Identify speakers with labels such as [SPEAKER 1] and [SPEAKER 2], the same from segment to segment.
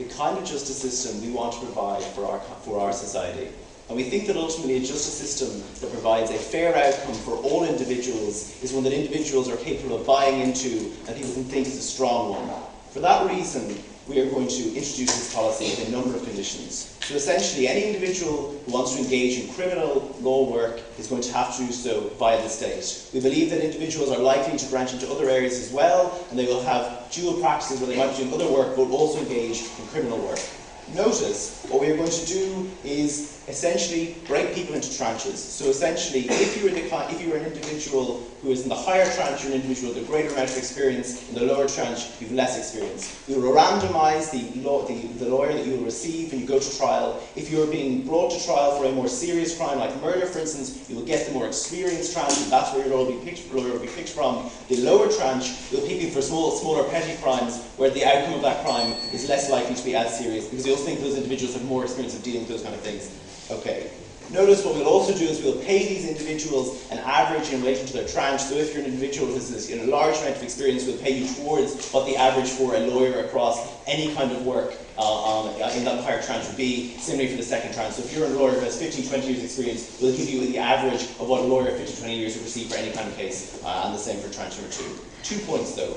[SPEAKER 1] the kind of justice system we want to provide for our society. And we think that ultimately a justice system that provides a fair outcome for all individuals is one that individuals are capable of buying into and people can think is a strong one. For that reason, we are going to introduce this policy with a number of conditions. So essentially, any individual who wants to engage in criminal law work is going to have to do so via the state. We believe that individuals are likely to branch into other areas as well, and they will have dual practices where they might be doing other work but will also engage in criminal work. Notice, what we are going to do is essentially break people into tranches. So essentially, if you are an individual who is in the higher tranche, you're an individual with a greater amount of experience. In the lower tranche, you have less experience. We will randomise the lawyer that you will receive when you go to trial. If you are being brought to trial for a more serious crime like murder, for instance, you will get the more experienced tranche, and that's where your lawyer will be picked from. The lower tranche will pick you for smaller petty crimes, where the outcome of that crime is less likely to be as serious, because you also think those individuals have more experience of dealing with those kind of things. Okay. Notice what we'll also do is we'll pay these individuals an average in relation to their tranche. So if you're an individual who has a large amount of experience, we'll pay you towards what the average for a lawyer across any kind of work in that higher tranche would be. Similarly for the second tranche. So if you're a lawyer who has 15, 20 years experience, we'll give you the average of what a lawyer of 15, 20 years would receive for any kind of case, and the same for tranche number 2. 2 points though.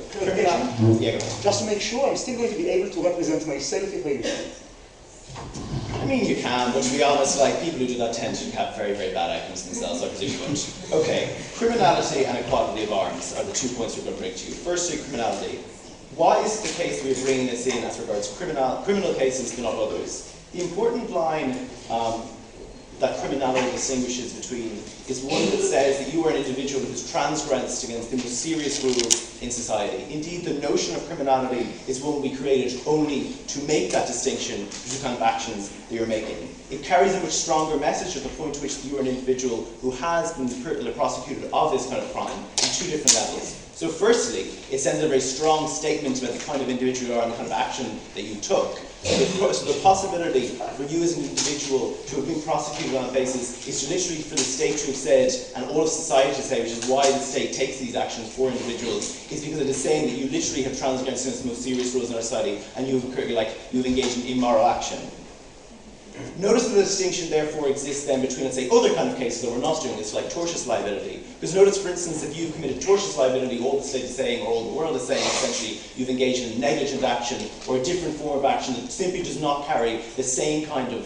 [SPEAKER 1] Yeah,
[SPEAKER 2] just to make sure I'm still going to be able to represent myself if I wish.
[SPEAKER 1] I mean, you can, but to be honest, like, people who do that tend to have very, very bad outcomes themselves, so I presume you won't. Okay, criminality and equality of arms are the 2 points we're going to bring to you. Firstly, criminality. Why is it the case that we're bringing this in as regards criminal cases but not others? The important line that criminality distinguishes between is one that says that you are an individual who has transgressed against the most serious rules in society. Indeed, the notion of criminality is one we created only to make that distinction between the kind of actions that you're making. It carries a much stronger message at the point to which you are an individual who has been prosecuted of this kind of crime on 2 different levels. So firstly, it sends a very strong statement about the kind of individual you are and the kind of action that you took. So the possibility for you as an individual to have been prosecuted on a basis is to literally for the state to have said, and all of society to say, which is why the state takes these actions for individuals, is because it is saying that you literally have transgressed against the most serious rules in our society and you've engaged in immoral action. Notice that the distinction therefore exists then between, let's say, other kind of cases that we're not doing this, like tortious liability. Because notice, for instance, if you've committed tortious liability, all the state is saying, or all the world is saying, essentially, you've engaged in negligent action or a different form of action that simply does not carry the same kind of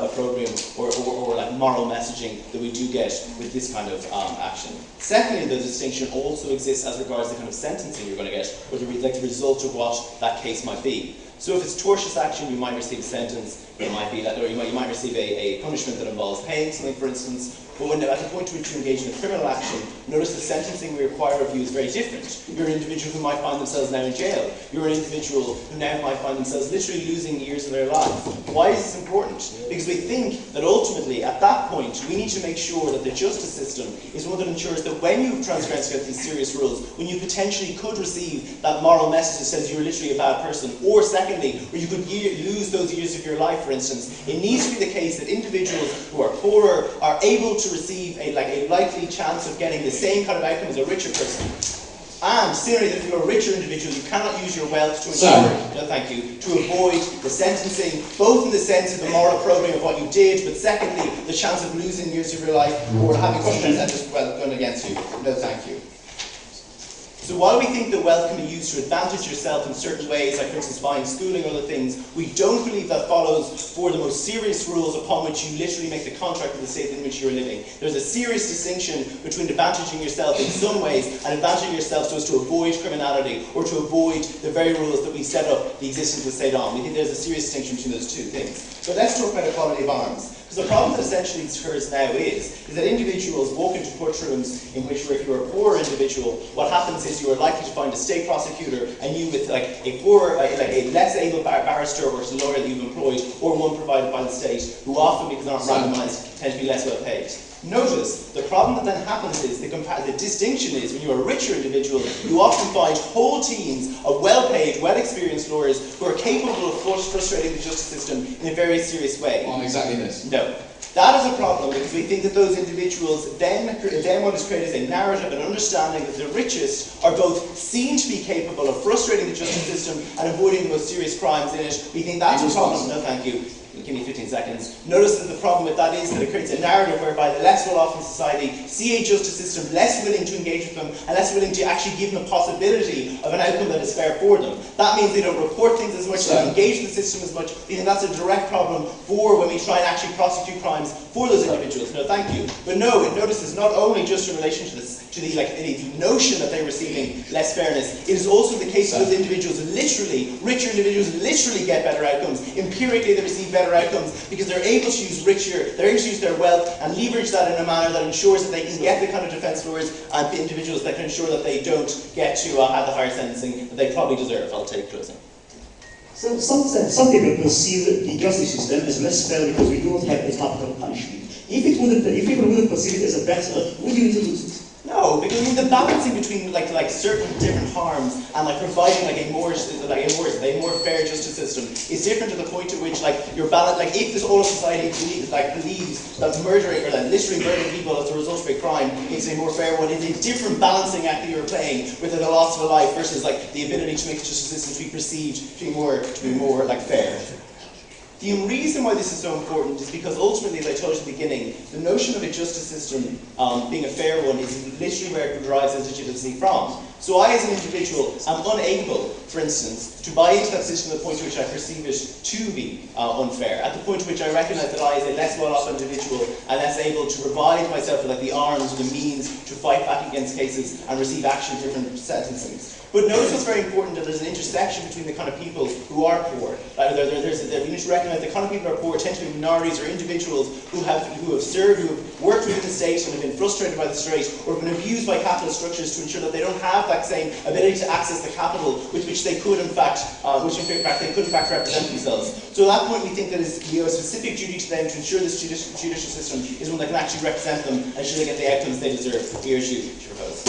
[SPEAKER 1] opprobrium or like moral messaging that we do get with this kind of action. Secondly, the distinction also exists as regards the kind of sentencing you're going to get, or the result of what that case might be. So if it's tortious action, you might receive a sentence. It might be that, or you might receive a punishment that involves paying something, for instance. But when at the point to which you engage in a criminal action, notice the sentencing we require of you is very different. You're an individual who might find themselves now in jail. You're an individual who now might find themselves literally losing years of their life. Why is this important? Because we think that ultimately, at that point, we need to make sure that the justice system is one that ensures that when you've transgressed against these serious rules, when you potentially could receive that moral message that says you're literally a bad person, or secondly, where you could lose those years of your life, for instance, it needs to be the case that individuals who are poorer are able to receive a likely chance of getting the same kind of outcome as a richer person. And similarly, if you're a richer individual, you cannot use your wealth to ensure, to avoid the sentencing, both in the sense of the moral opprobrium of what you did, but secondly, the chance of losing years of your life or having something that just gone against you. No, thank you. So while we think that wealth can be used to advantage yourself in certain ways, like for instance buying schooling or other things, we don't believe that follows for the most serious rules upon which you literally make the contract with the state in which you're living. There's a serious distinction between advantaging yourself in some ways and advantaging yourself so as to avoid criminality or to avoid the very rules that we set up the existence of the state on. We think there's a serious distinction between those 2 things. But let's talk about equality of arms. Because the problem that essentially occurs now is that individuals walk into courtrooms in which, if you're a poor individual, what happens is you are likely to find a state prosecutor and you with a less able barrister or lawyer that you've employed, or one provided by the state, who often, because they're not randomized, tend to be less well paid. Notice, the problem that then happens is, the distinction is, when you're a richer individual, you often find whole teams of well-paid, well-experienced lawyers who are capable of frustrating the justice system in a very serious way.
[SPEAKER 3] On exactly this.
[SPEAKER 1] No. That is a problem because we think that those individuals then what is created is a narrative and understanding that the richest are both seen to be capable of frustrating the justice system and avoiding the most serious crimes in it. We think that's a problem. No, thank you. Give me 15 seconds. Notice that the problem with that is that it creates a narrative whereby the less well-off in society see a justice system less willing to engage with them and less willing to actually give them a possibility of an outcome that is fair for them. That means they don't report things as much, they don't engage with the system as much. We think that's a direct problem for when we try and actually prosecute crimes for those individuals. No, thank you. But no, it notices not only just in relation to this, to the notion that they're receiving less fairness, it is also the case that those individuals literally, richer individuals literally get better outcomes. Empirically they receive better outcomes because they're able to use they're able to use their wealth and leverage that in a manner that ensures that they can get the kind of defence lawyers and individuals that can ensure that they don't get to have the higher sentencing that they probably deserve. I'll take closing.
[SPEAKER 2] So some people perceive the justice system as less fair because we do not have a capital punishment. If people wouldn't perceive it as a better, would you introduce it?
[SPEAKER 1] No, because I mean the balancing between like certain different harms and providing a more fair justice system is different to the point at which your balance if this whole society believes that murdering or that literally murdering people as a result of a crime is a more fair one, it's a different balancing act that you're playing with the loss of a life versus the ability to make the justice system to be perceived to be more fair. The reason why this is so important is because ultimately, as I told you at the beginning, the notion of a justice system being a fair one is literally where it derives its legitimacy from. So I, as an individual, am unable, for instance, to buy into that system at the point at which I perceive it to be unfair, at the point at which I recognise that I, as a less well-off individual, am less able to provide myself with the arms or the means to fight back against cases and receive actually different sentencings. But notice what's very important, that there's an intersection between the kind of people who are poor. We need to recognise the kind of people who are poor tend to be minorities or individuals who have served, who have worked within the state and have been frustrated by the state or have been abused by capital structures to ensure that they don't have that same ability to access the capital with which they could in fact represent themselves. So at that point we think that we have a specific duty to them to ensure this judicial system is one that can actually represent them and ensure they get the outcomes they deserve. We urge you to propose.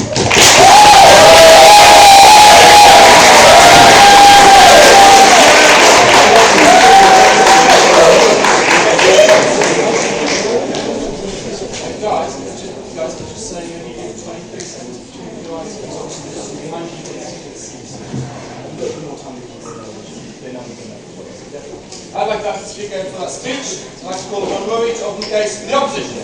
[SPEAKER 4] I'd like to ask the speaker for that speech. I'd like to call upon Rory to open the case for the opposition.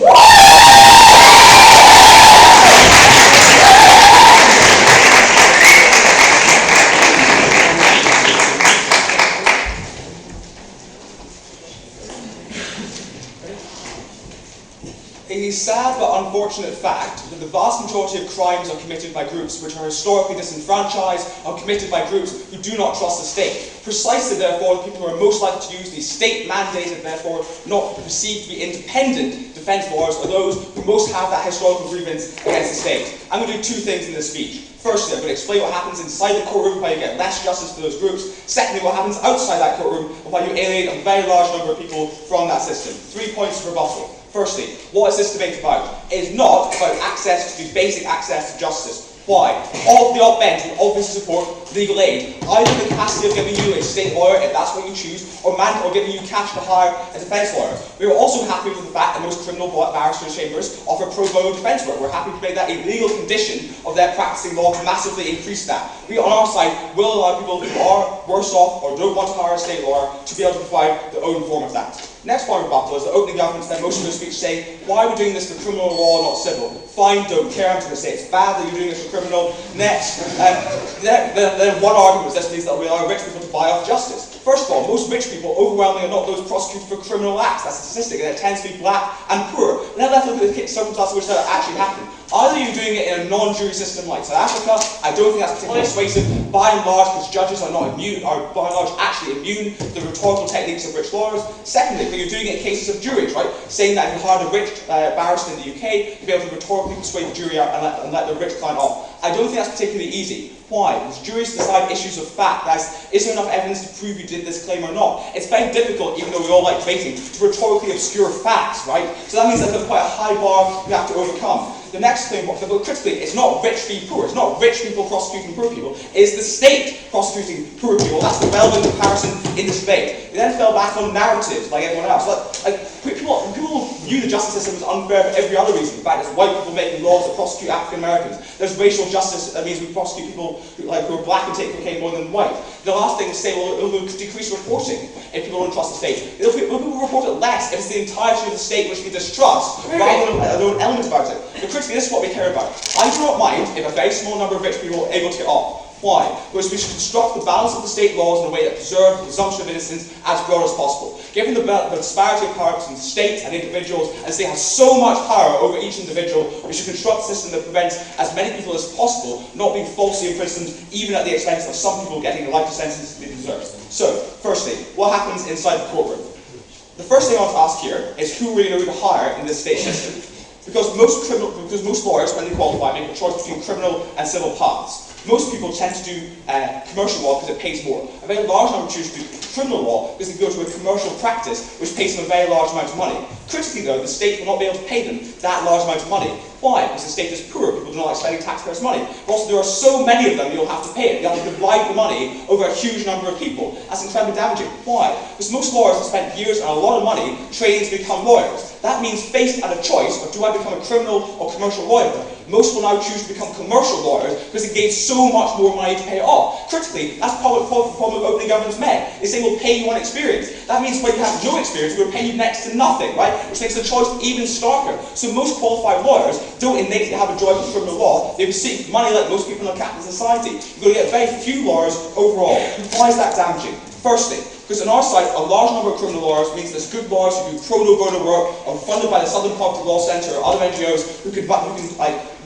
[SPEAKER 4] It is sad but unfortunate fact that the vast majority of crimes are committed by groups which are historically disenfranchised, are committed by groups who do not trust the state. Precisely, therefore, the people who are most likely to use these state-mandated, therefore not perceived to be independent defence lawyers are those who most have that historical grievance against the state. I'm going to do two things in this speech. Firstly, I'm going to explain what happens inside the courtroom, why you get less justice for those groups. Secondly, what happens outside that courtroom, and why you alienate a very large number of people from that system. 3 points of rebuttal. Firstly, what is this debate about? It is not about access to basic access to justice. Why? All of the op-eds would obviously support legal aid, either in the capacity of giving you a state lawyer, if that's what you choose, or giving you cash to hire a defence lawyer. We are also happy with the fact that most criminal barristers' chambers offer pro bono defence work. We're happy to make that a legal condition of their practicing law to massively increase that. We, on our side, will allow people who are worse off or don't want to hire a state lawyer to be able to provide their own form of that. Next point of rebuttal is the opening government spent most of their speech saying, why are we doing this for criminal law, not civil? Fine, don't care, I'm going to say it's bad that you're doing this for criminal. Next, then one argument was this means that we allow rich people to buy off justice. First of all, most rich people overwhelmingly are not those prosecuted for criminal acts. That's a statistic, and it tends to be black and poor. Now let's look at the circumstances in which that actually happened. Either you're doing it in a non-jury system like South Africa, I don't think that's particularly persuasive, by and large, because judges are not immune, are by and large actually immune to the rhetorical techniques of rich lawyers. Secondly, when you're doing it in cases of juries, right, saying that if you hired a rich barrister in the UK, you'd be able to rhetorically persuade the jury out and let the rich client off. I don't think that's particularly easy. Why? Because juries decide issues of fact, as is there enough evidence to prove you did this claim or not? It's very difficult, even though we all like debating, to rhetorically obscure facts, right? So that means that there's quite a high bar you have to overcome. The next claim, but critically, it's not rich v poor. It's not rich people prosecuting poor people. It's the state prosecuting poor people. That's the relevant comparison in this debate. They then fell back on narratives like everyone else. People view the justice system as unfair for every other reason. In fact, there's white people making laws that prosecute African Americans. There's racial justice that means we prosecute people who are black and take cocaine more than white. The last thing is say, well, it will decrease reporting if people don't trust the state. People will report it less if it's the entirety of the state which we distrust, rather than their own element about it. But critically, this is what we care about. I do not mind if a very small number of rich people are able to get off. Why? Because we should construct the balance of the state laws in a way that preserves the presumption of innocence as broad as possible. Given the disparity of power between states and individuals, and they have so much power over each individual, we should construct a system that prevents as many people as possible not being falsely imprisoned, even at the expense of some people getting the life sentence they deserve. So, firstly, what happens inside the courtroom? The first thing I want to ask here is who really know to hire in this state system. Because most lawyers, when they qualify, make a choice between criminal and civil paths. Most people tend to do commercial law because it pays more. A very large number choose to do criminal law because they go to a commercial practice which pays them a very large amount of money. Critically though, the state will not be able to pay them that large amount of money. Why? Because the state is poor, people do not like spending taxpayers' money. But also there are so many of them you'll have to pay it. You'll have to divide the money over a huge number of people. That's incredibly damaging. Why? Because most lawyers have spent years and a lot of money training to become lawyers. That means faced at a choice of do I become a criminal or commercial lawyer? Most will now choose to become commercial lawyers because it gains so much more money to pay it off. Critically, that's the problem opening government's men. They say we'll pay you on experience. That means when you have no experience, we'll pay you next to nothing, right? Which makes the choice even starker. So most qualified lawyers don't innately have a joy for criminal law. They receive money like most people in a capitalist society. You're going to get very few lawyers overall. Why is that damaging? Firstly, because on our side, a large number of criminal lawyers means there's good lawyers who do pro bono work, or funded by the Southern Poverty Law Centre or other NGOs who can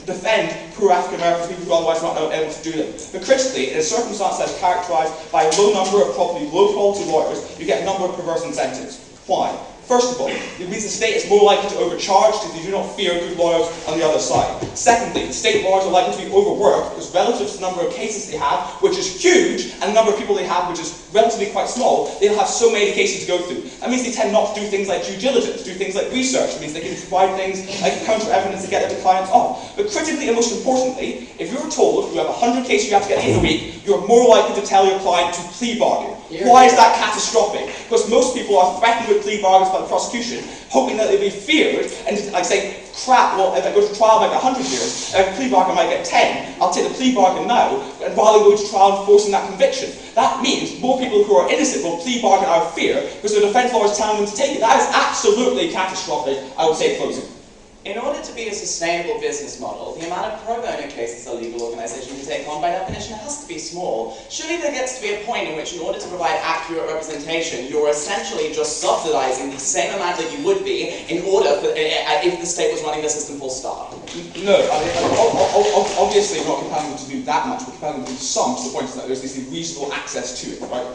[SPEAKER 4] defend poor African Americans, people who otherwise are not able to do them. But critically, in a circumstance that is characterised by a low number of probably low quality lawyers, you get a number of perverse incentives. Why? First of all, it means the state is more likely to overcharge because they do not fear good lawyers on the other side. Secondly, the state lawyers are likely to be overworked because relative to the number of cases they have, which is huge, and the number of people they have, which is relatively quite small, they'll have so many cases to go through. That means they tend not to do things like due diligence, do things like research. It means they can provide things like counter evidence to get their clients off. But critically and most importantly, if you're told you have 100 cases you have to get in a week, you're more likely to tell your client to plea bargain. Why is that catastrophic? Because most people are threatened with plea bargains by the prosecution, hoping that they'll be feared, and like say, crap, well, if I go to trial I might get 100 years, if I plea bargain I might get 10, I'll take the plea bargain now, and rather than go to trial and forcing that conviction. That means more people who are innocent will plea bargain out of fear, because the defence lawyer is telling them to take it. That is absolutely catastrophic, I would say, closing.
[SPEAKER 3] In order to be a sustainable business model, the amount of pro bono cases a legal organisation can take on by definition has to be small. Surely there gets to be a point in which, in order to provide accurate representation, you're essentially just subsidising the same amount that you would be in order for, if the state was running the system full stop.
[SPEAKER 4] No, obviously not compelling them to do that much, but compelling them to do some, to the point that there's this reasonable access to it, right?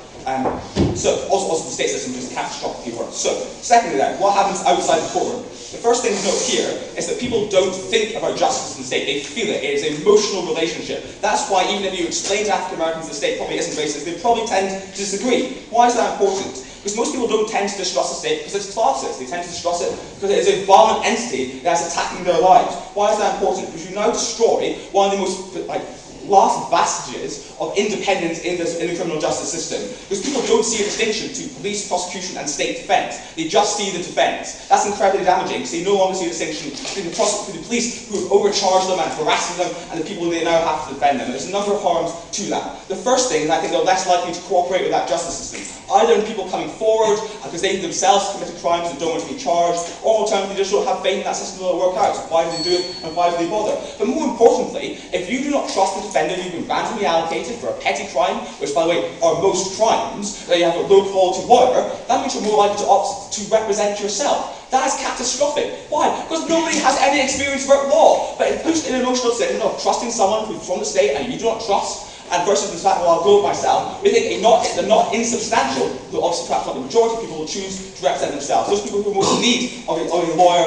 [SPEAKER 4] So, also the state system is catastrophically worse. So, secondly then, what happens outside the courtroom? The first thing to note here is that people don't think about justice in the state, they feel it. It is an emotional relationship. That's why even if you explain to African Americans the state probably isn't racist, they probably tend to disagree. Why is that important? Because most people don't tend to distrust the state because it's classist. They tend to distrust it because it is a violent entity that's attacking their lives. Why is that important? Because you now destroy one of the most last vestiges of independence in the criminal justice system. Because people don't see a distinction to police, prosecution and state defence. They just see the defence. That's incredibly damaging because they no longer see a distinction between the police who have overcharged them and harassing them and the people they now have to defend them. There's a number of harms to that. The first thing is I think they're less likely to cooperate with that justice system. Either in people coming forward because they themselves committed crimes and don't want to be charged, or alternatively just don't have faith in that system will work out. So why do they do it and why do they bother? But more importantly, if you do not trust the defender you've been randomly allocated for a petty crime, which by the way are most crimes, that you have a low quality lawyer, that means you're more likely to opt to represent yourself. That is catastrophic. Why? Because nobody has any experience about law. But it puts in an emotional decision of trusting someone who's from the state and you do not trust, and versus the fact, well, I'll go myself, we think they're not insubstantial, though obviously perhaps not the majority of people will choose to represent themselves. Those people who are most in need of a lawyer,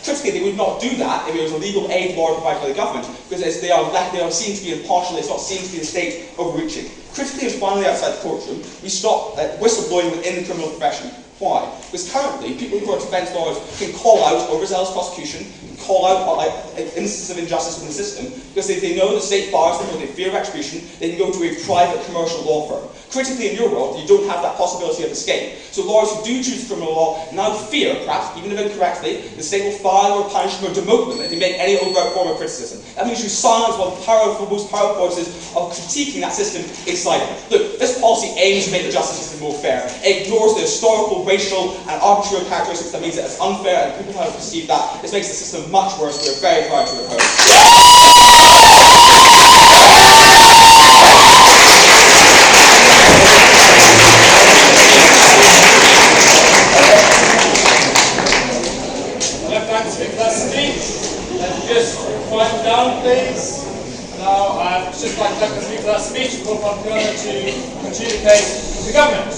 [SPEAKER 4] typically they would not do that if it was a legal aid lawyer provided by the government, because they are seen to be impartial, it's not seen to be the state overreaching. Critically and finally outside the courtroom, we stop whistleblowing within the criminal profession. Why? Because currently, people who are defence lawyers can call out overzealous prosecution, call out instances of injustice within the system, because if they know the state bars them or they fear retribution, they can go to a private commercial law firm. Critically in your world, you don't have that possibility of escape. So lawyers who do choose criminal law now fear, perhaps even if incorrectly, the state will fine or punish them or demote them if they make any overt form of criticism. That means you silence one of the most powerful voices of critiquing that system is silent. Look, this policy aims to make the justice system more fair. It ignores the historical, racial and arbitrary characteristics that means that it's unfair and people have perceived that. This makes the system much worse. We're very proud to oppose.
[SPEAKER 5] Last speech. Let's just quiet down, please. Now, I'd just like to let the speak last speech and call upon Fiona to adjudicate the government.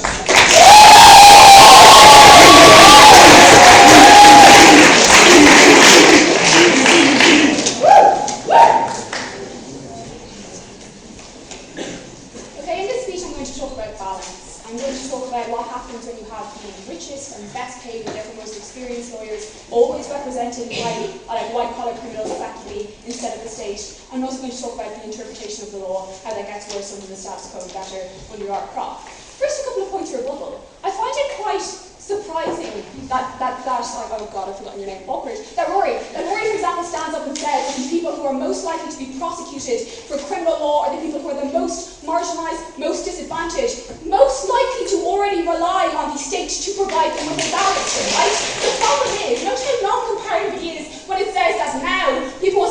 [SPEAKER 6] Okay, in this speech I'm going to talk about balance. I'm going to talk about what happens when you have the richest and best paid and therefore most experienced lawyers always represented by white-collar criminals effectively instead of the state. I'm also going to talk about the interpretation of the law, how that gets worse under the status quo and better under our prop. First, a couple of points of rebuttal. I find it quite surprising that oh god, I've forgotten your name, awkward, that Rory, for example, stands up and says that the people who are most likely to be prosecuted for criminal law are the people who are the most marginalised, most disadvantaged, most likely to already rely on the state to provide them with a barrister, right? The problem is, notice how non-comparative it is when it says that now people will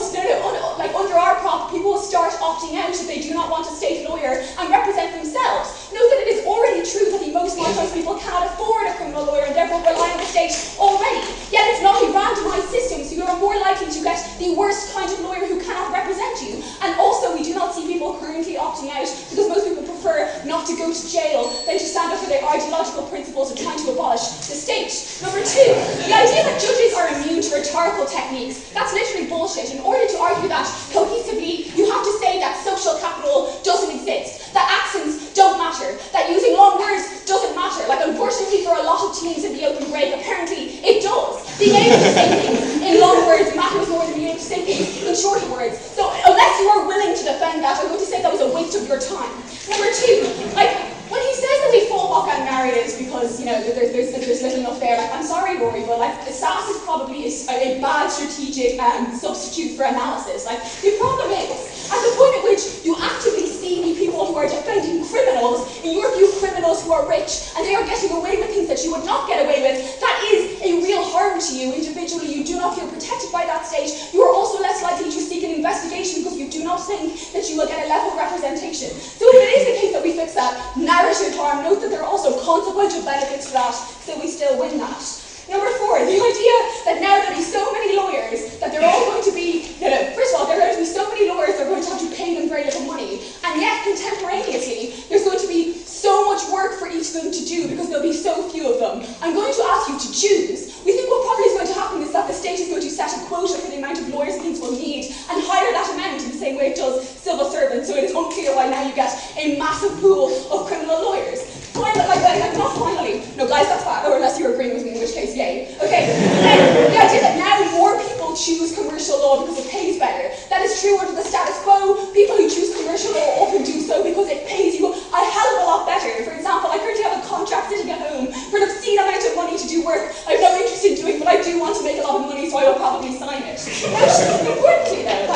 [SPEAKER 6] like under our prop, people will start opting out if they do not want a state lawyer and represent themselves. Note that it is already true that the most marginalised people cannot afford a criminal lawyer and therefore rely on the state already. Yet it's not a randomised system, so you are more likely to get the worst kind of lawyer who cannot represent you. And also, we do not see people currently opting out because most people prefer not to go to jail than to stand up for their ideological principles of trying to abolish the state. Number two, the idea that judges are immune to rhetorical techniques, that's literally bullshit. In order to argue that cohesively, you have to say that social capital doesn't exist, that accents don't matter, that using long words doesn't matter. Like, unfortunately for a lot of teams in the open break, apparently it does. Being able to say things in long words matters more than being able to say things in shorter words. So unless you are willing to defend that, I'm going to say that was a waste of your time. Number two, like, when he says that we fallback on narratives because, you know, there's little enough there, like, I'm sorry, Rory, but like, SAS is probably a bad strategic substitute for analysis. Like, the problem is, at the point at which you actively see the people who are defending criminals, in your view, criminals who are rich, and they are getting away with things that you would not get away with, that is a real harm to you individually. You do not feel protected by that state. You are also less likely to seek an investigation because you do not think that you will get a level representation. So if it is the case that we fix that narrative harm, note that there are also consequential benefits to that, so we still win that. Number four, the idea that now there will be so many lawyers that they're all going to be, first of all, there are going to be so many lawyers that are going to have to pay them very little money, and yet contemporaneously, there's going to be so much work for each of them to do because there'll be so few of them. I'm going to ask you to choose. We think what probably is going to happen is that the state is going to set a quota for the amount of lawyers things will need and hire that amount in the same way it does civil servants, so it is unclear why now you get a massive pool of criminal lawyers. Not finally. No, guys, that's bad. Or unless you're agreeing with me, in which case, yay. Okay. Then, the idea that now more people choose commercial law because it pays better. That is true under the status quo. People who choose commercial law often do so because it pays you a hell of a lot better. For example, I currently have a contract sitting at home for an obscene amount of money to do work I have no interest in doing, but I do want to make a lot of money, so I will probably sign it. Now, importantly though,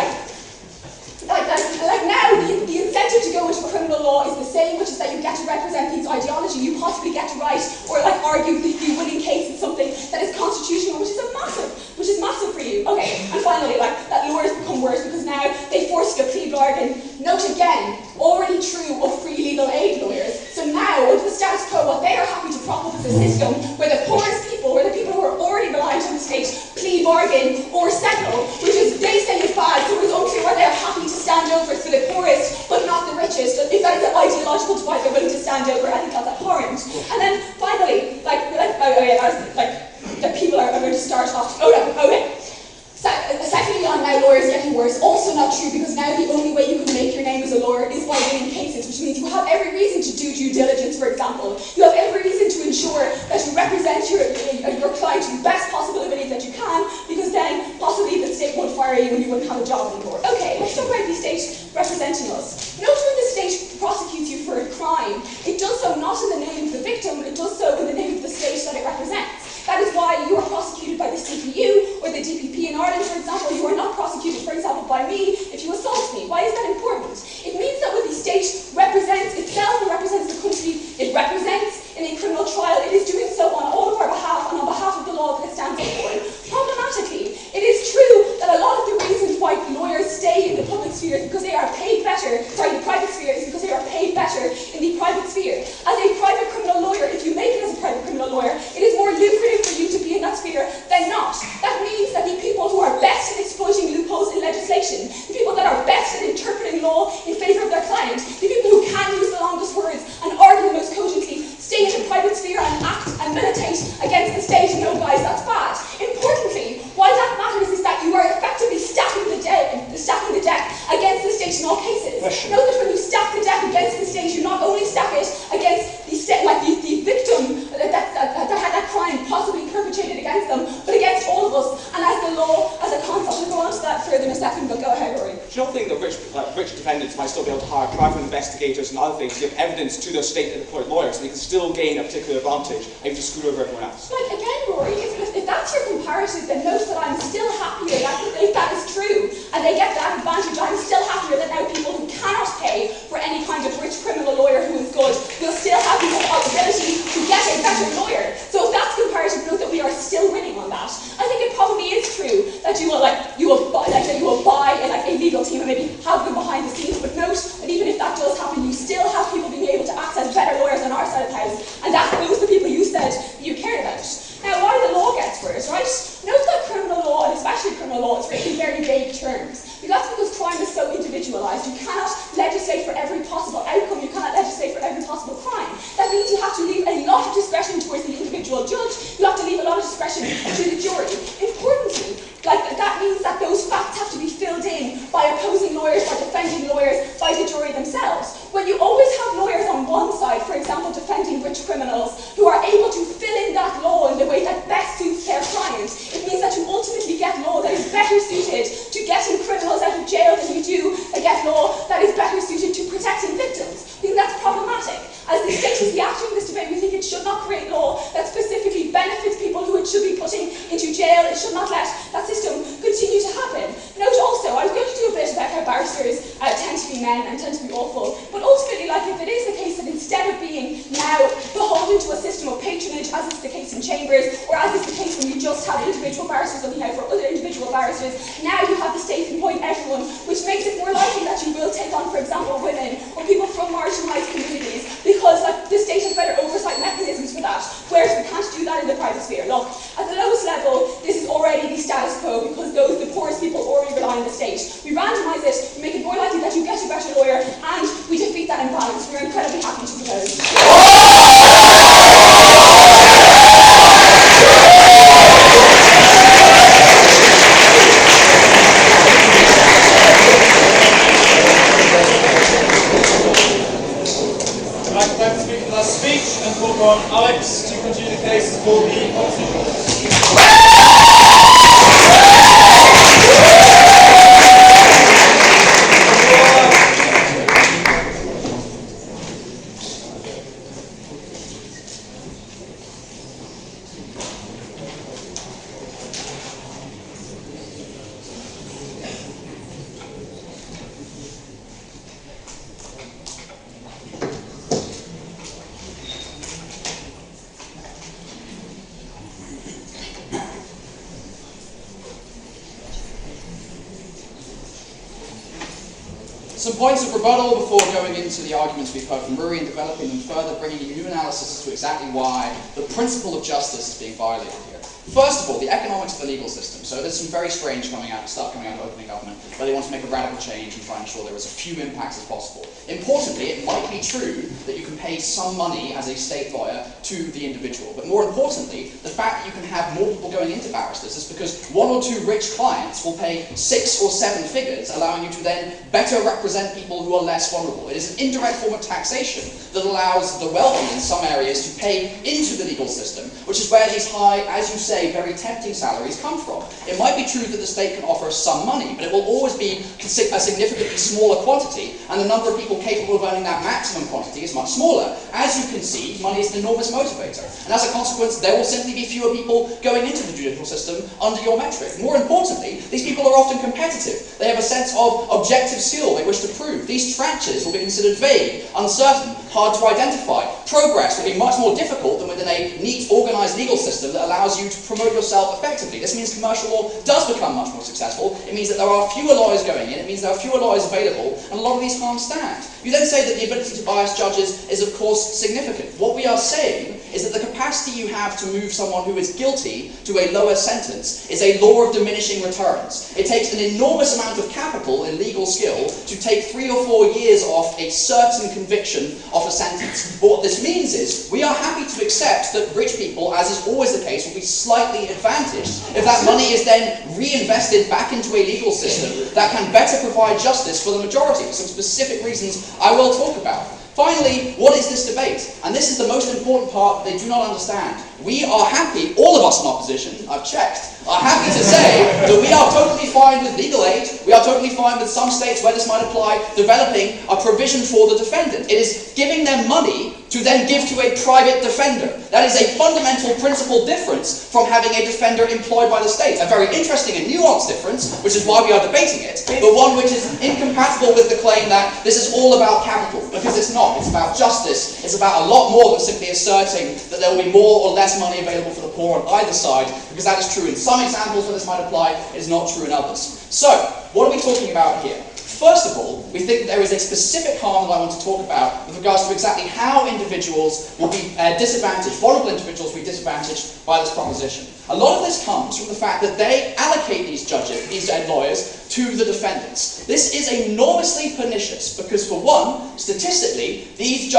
[SPEAKER 6] now the incentive to go into criminal law is the same, which is that you get to represent these ideology, you possibly get to write or argue the winning case in something that is constitutional, which is massive for you. Okay, and finally, that lawyers become worse because now they force you to plea bargain. Note again, already true of free legal aid lawyers. So now, under the status quo, what they are happy to prop up is a system where the poorest people, where the people who are already by winning cases, which means you have every reason to do due diligence, for example. You have every reason to ensure that you represent your client to the best possible ability that you can, because then possibly the state won't fire you and you wouldn't have a job anymore. Okay, let's talk about the state representing us. Note when the state prosecutes you for a crime, it does so not in the name of the victim, it does so in the name of the state that it represents. That is why you are prosecuted by the CPU or the DPP in Ireland, for example. You are not prosecuted, for example, by me if you assault me. Why is that important? It means that when the state represents itself and represents the country it represents in a criminal trial, it is doing so on all of our behalf and on behalf of the law that it stands up for. Problematically, it is true that a lot of the reasons why lawyers stay in the public sphere is because they are paid better, the private sphere is because they are paid better in the private sphere. As a private criminal lawyer, if you make it as a private criminal lawyer, it is more lucrative for you to be in that sphere than not. That means that the people who are best at exploiting loopholes in legislation, the people that are best at interpreting law in favour of their client, the people who can use the longest words and argue the most cogently, stay in the private sphere and act and militate against the state. No, guys, that's bad. Importantly, why that matters is that you are effectively stacking the deck against the state in all cases. Note that when you stack the deck against the state, you not only stack it against the state, like the victim that had that crime possibly perpetrated against them, but against all of us, and as the law, as a concept. We'll go on to that further in a second, but go ahead, Rory.
[SPEAKER 4] Do you not think that rich defendants might still be able to hire private investigators and other things to give evidence to their state-employed lawyers, and they can still gain a particular advantage and you just screw over everyone else?
[SPEAKER 6] Like, again, Rory, if that's your comparative, then note that I'm still happier that if that is true, and they get that advantage, I'm still happier that now people who cannot pay for any kind of rich criminal lawyer who is good will still have the ability to get a better lawyer. So if that's comparative, note that we are still winning on that. I think it probably is true that you will buy a legal team and maybe have them behind the scenes, but note that even if that does happen, you still have people being able to access better lawyers on our side of the house, and that's those are the people you said you cared about. Now, why the law gets worse, right? Note that criminal law, and especially criminal law, is written in very vague terms. That's because crime is so individualised. You cannot legislate for every possible outcome. You cannot legislate for every possible crime. That means you have to leave a lot of discretion towards the individual judge. You have to leave a lot of discretion to the jury. Importantly, that means that those facts have to be filled in by opposing lawyers, by defending lawyers, by the jury themselves. When you always have lawyers on one side, for example, defending rich criminals, who are able to fill in that law in the way that best suits their client, it means that you ultimately get law that is better suited to getting criminals out of jail than you do get law that is better suited to protecting victims. I think that's problematic. As the state is the actor in this debate, we think it should not create law that specifically benefits people who it should be putting into jail. It should not let that system continue to happen. Note also, I was going to do a bit about how barristers tend to be men and tend to be awful, but ultimately, if it is the case that instead of being now beholden to a system of patronage, as is the case in chambers, or as is the case when you just have individual barristers looking out for other individual barristers, now you have the state employing everyone, which makes it more likely that you will take on, for example, women or people from marginalised communities, because the state has better oversight mechanisms for that, whereas we can't do that in the private sphere. Look, at the lowest level, this is already the status quo because the poorest people already rely on the state. We randomise it, we make it more likely that you get a better lawyer, and we defeat that imbalance. We're incredibly happy to propose.
[SPEAKER 5] I'd like to thank the speaker for that speech and call upon Alex to continue the case for the opposition. Some points of rebuttal before going into the arguments we've heard from Rory and developing them further, bringing you new analysis as to exactly why the principle of justice is being violated here.
[SPEAKER 7] First of all, the economics of the legal system. So there's some very strange stuff coming out of opening government, where they want to make a radical change and try and ensure there is as few impacts as possible. Importantly, it might be true that you can pay some money as a state lawyer to the individual. But more importantly, the fact that you can have more people going into barristers is because 1 or 2 rich clients will pay 6 or 7 figures, allowing you to then better represent people who are less vulnerable. It is an indirect form of taxation that allows the wealthy in some areas to pay into the legal system, which is where these high, as you say, very tempting salaries come from. It might be true that the state can offer some money, but it will always be a significantly smaller quantity, and the number of people capable of earning that maximum quantity is much smaller. As you can see, money is an enormous motivator, and as a consequence, there will simply be fewer people going into the judicial system under your metric. More importantly, these people are often competitive. They have a sense of objective skill they wish to prove. These tranches will be considered vague, uncertain, hard to identify. Progress will be much more difficult than within a neat, organised legal system that allows you to promote yourself effectively. This means commercial law does become much more successful. It means that there are fewer lawyers going in. It means there are fewer lawyers available, and a lot of these harms stand. You then say that the ability to bias judges is, of course, significant. What we are saying is that the capacity you have to move someone who is guilty to a lower sentence is a law of diminishing returns. It takes an enormous amount of capital in legal skill to take 3 or 4 years off a certain conviction of a sentence. But what this means is we are happy to accept that rich people, as is always the case, will be slightly advantaged if that money is then reinvested back into a legal system that can better provide justice for the majority, for some specific reasons I will talk about. Finally, what is this debate? And this is the most important part that they do not understand. We are happy, all of us in opposition, I've checked, are happy to say that we are totally fine with legal aid, we are totally fine with some states where this might apply, developing a provision for the defendant. It is giving them money to then give to a private defender. That is a fundamental principle difference from having a defender employed by the state. A very interesting and nuanced difference, which is why we are debating it, but one which is incompatible with the claim that this is all about capital, because it's not. It's about justice. It's about a lot more than simply asserting that there will be more or less money available for the poor on either side, because that is true in some examples where this might apply, it is not true in others. So, what are we talking about here? First of all, we think that there is a specific harm that I want to talk about with regards to exactly how individuals will be disadvantaged, vulnerable individuals will be disadvantaged by this proposition. A lot of this comes from the fact that they allocate these judges, these lawyers, to the defendants. This is enormously pernicious because, for one, statistically, these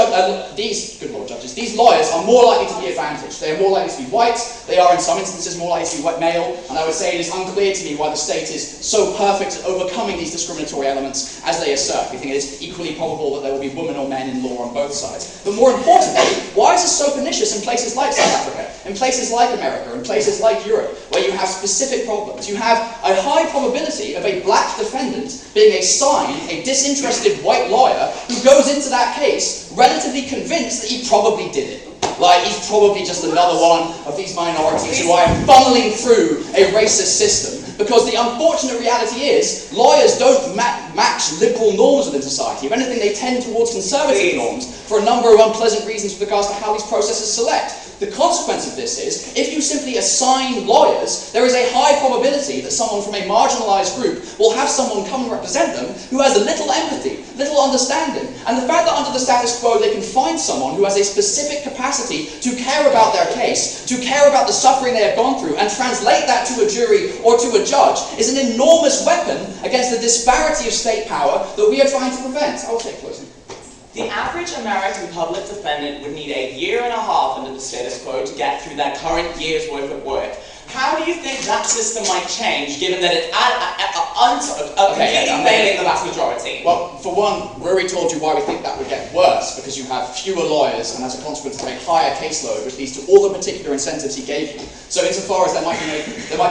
[SPEAKER 7] lawyers are more likely to be advantaged. They are more likely to be white, they are in some instances more likely to be white male, and I would say it is unclear to me why the state is so perfect at overcoming these discriminatory elements as they assert. We think it is equally probable that there will be women or men in law on both sides. But more importantly, why is this so pernicious in places like South Africa, in places like America, in places like Europe, where you have specific problems? You have a high probability of a black defendant being assigned a disinterested white lawyer who goes into that case relatively convinced that he probably did it. Like, he's probably just another one of these minorities who I am funneling through a racist system. Because the unfortunate reality is, lawyers don't match liberal norms within society. If anything, they tend towards conservative norms for a number of unpleasant reasons with regards to how these processes select. The consequence of this is, if you simply assign lawyers, there is a high probability that someone from a marginalised group will have someone come and represent them who has little empathy, little understanding. And the fact that under the status quo they can find someone who has a specific capacity to care about their case, to care about the suffering they have gone through, and translate that to a jury or to a judge is an enormous weapon against the disparity of state power that we are trying to prevent. I will take closing.
[SPEAKER 3] The average American public defendant would need a year and a half under the status quo to get through their current year's worth of work. How do you think that system might change, given that it's completely failing the vast majority?
[SPEAKER 7] Well, for one, Rory told you why we think that would get worse, because you have fewer lawyers, and as a consequence, a higher caseload, which leads to all the particular incentives he gave you. So insofar as there might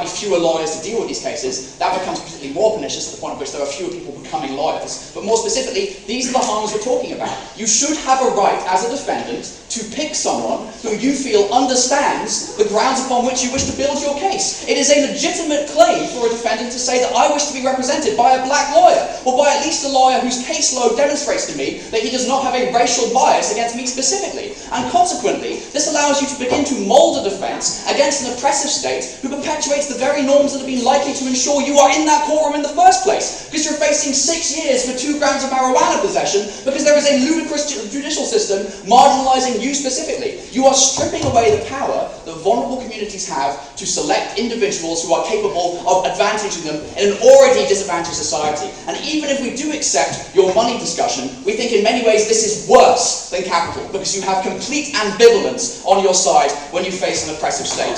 [SPEAKER 7] be fewer lawyers to deal with these cases, that becomes completely more pernicious to the point at which there are fewer people becoming lawyers. But more specifically, these are the harms we're talking about. You should have a right, as a defendant, to pick someone who you feel understands the grounds upon which you wish to build your case. It is a legitimate claim for a defendant to say that I wish to be represented by a black lawyer, or by at least a lawyer whose caseload demonstrates to me that he does not have a racial bias against me specifically. And consequently, this allows you to begin to mould a defence against an oppressive state who perpetuates the very norms that have been likely to ensure you are in that courtroom in the first place, because you're facing 6 years for 2 grams of marijuana possession, because there is a ludicrous judicial system marginalising you specifically. You are stripping away the power that vulnerable communities have to select individuals who are capable of advantaging them in an already disadvantaged society. And even if we do accept your money discussion, we think in many ways this is worse than capital, because you have complete ambivalence on your side when you face an oppressive state.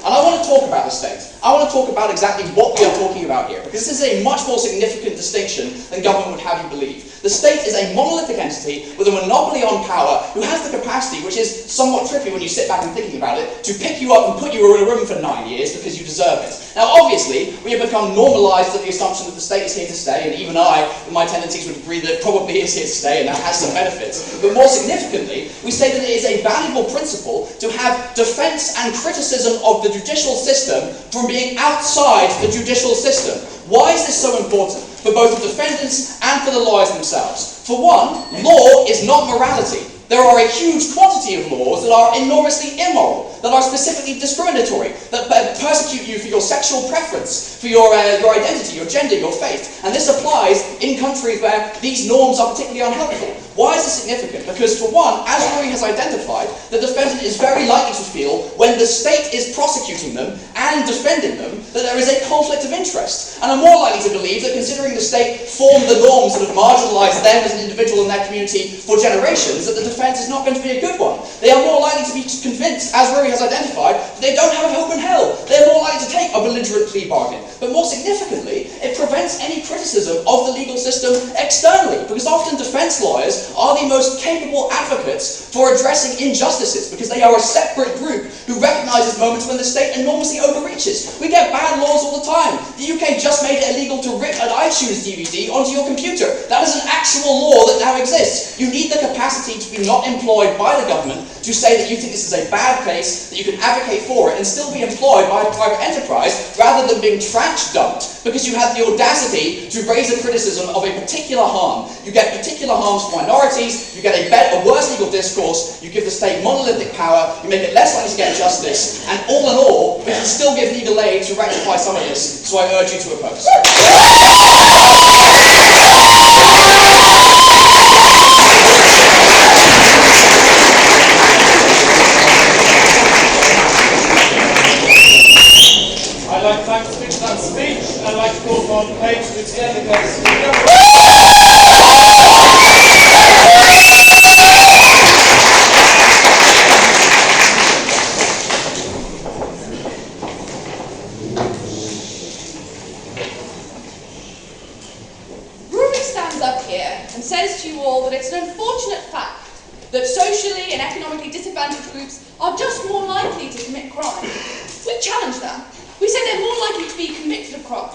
[SPEAKER 7] And I want to talk about the state. I want to talk about exactly what we are talking about here, because this is a much more significant distinction than government would have you believe. The state is a monolithic entity with a monopoly on power who has the capacity, which is somewhat trippy when you sit back and thinking about it, to pick you up and put you in a room for 9 years because you deserve it. Now obviously, we have become normalised to the assumption that the state is here to stay, and even I, with my tendencies, would agree that it probably is here to stay and that has some benefits. But more significantly, we say that it is a valuable principle to have defence and criticism of the judicial system from being outside the judicial system. Why is this so important? For both the defendants and for the lawyers themselves. For one, law is not morality. There are a huge quantity of laws that are enormously immoral, that are specifically discriminatory, that persecute you for your sexual preference, for your identity, your gender, your faith. And this applies in countries where these norms are particularly unhelpful. Why is this significant? Because for one, as Rory has identified, the defendant is very likely to feel, when the state is prosecuting them and defending them, that there is a conflict of interest. And are more likely to believe that considering the state formed the norms that have marginalised them as an individual in their community for generations, that the defence is not going to be a good one. They are more likely to be convinced, as Rory has identified, that they don't have hope in hell. They are more likely to take a belligerent plea bargain. But more significantly, it prevents any criticism of the legal system externally, because often defence lawyers are the most capable advocates for addressing injustices, because they are a separate group who recognises moments when the state enormously overreaches. We get bad laws all the time. The UK just made it illegal to rip an iTunes DVD onto your computer. That is an actual law that now exists. You need the capacity to be not employed by the government to say that you think this is a bad case, that you can advocate for it and still be employed by a private enterprise rather than being trash dumped because you have the audacity to raise a criticism of a particular harm. You get particular harms for minorities, you get a worse legal discourse, you give the state monolithic power, you make it less likely to get justice, and all in all, we can still give legal aid to rectify some of this, so I urge you to oppose.
[SPEAKER 5] I'd like to thank the speaker for that speech, and I'd like to call upon the page to extend the case to the government.
[SPEAKER 8] And says to you all that it's an unfortunate fact that socially and economically disadvantaged groups are just more likely to commit crime. We challenge that. We say they're more likely to be convicted of crime,